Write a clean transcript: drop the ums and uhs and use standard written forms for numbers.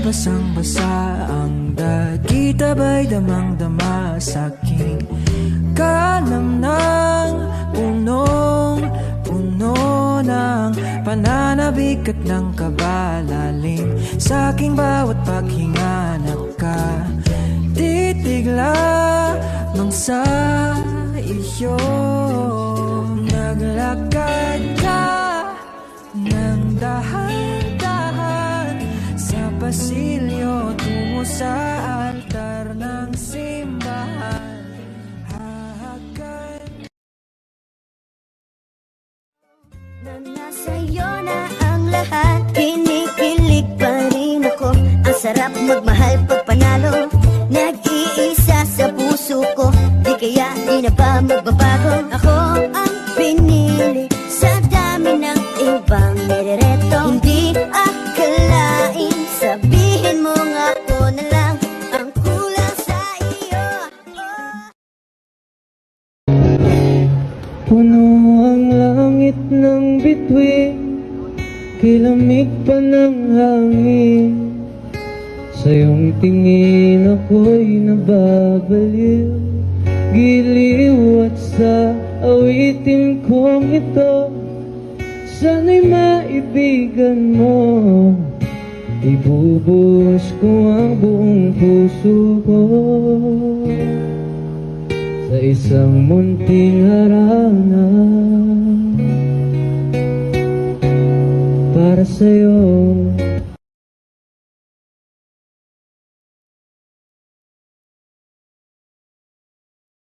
basang-basa ang dagit, abay damang-dama sa'king kalamnang punong-puno ng pananabik at ng kabalalim. Sa'king bawat paghinga nakatitig lamang sa iyo. Naglakad ka ng dahan-dahan sa pasilyo tungo sa altar ng simbahan. Na nasa'yo na ang lahat, kinikilig pa rin ako. Ang sarap magmahal pag panalo, nag-iisa sa puso ko. Di kaya di na ba magbabago? Ako ang pinili sa dami ng ibang nirereto. Hindi akalain, sabihin mo nga ako na lang ang kulang sa iyo. Puno ang langit ng bituin, kilamig pa ng hangin. Sa iyong tingin ako'y nababaliw, giliw at sa awitin kong ito. Sana'y maibigan mo, ibubuhos ko ang buong puso ko sa isang munting harana para sa'yo.